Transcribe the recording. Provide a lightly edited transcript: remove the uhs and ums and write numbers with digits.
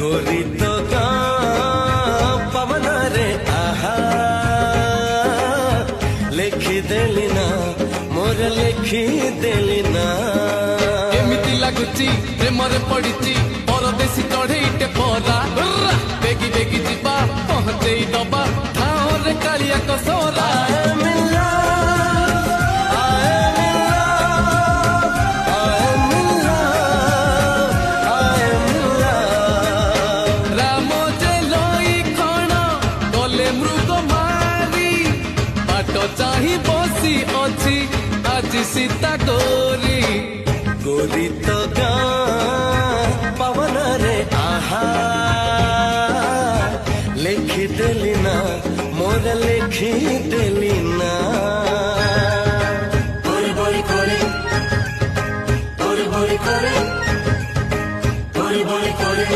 गोरी तो पवन रे आहा लेखी देली ना मोर लेखी देली ना एमिति लागुची प्रेमरे पड़िची परदेशी चढ़ेईटे परा बेगी बेगी जीवा पहुंचे दबा ठाओ रे कालिया कसोरा चाही बसी अच्छी आज सीता गोरी गोरी तो पवन रे आहा लेखी देली ना मोर लेखी देली ना बोरी बोरी करे बोरी बोरी करे बोरी बोरी करे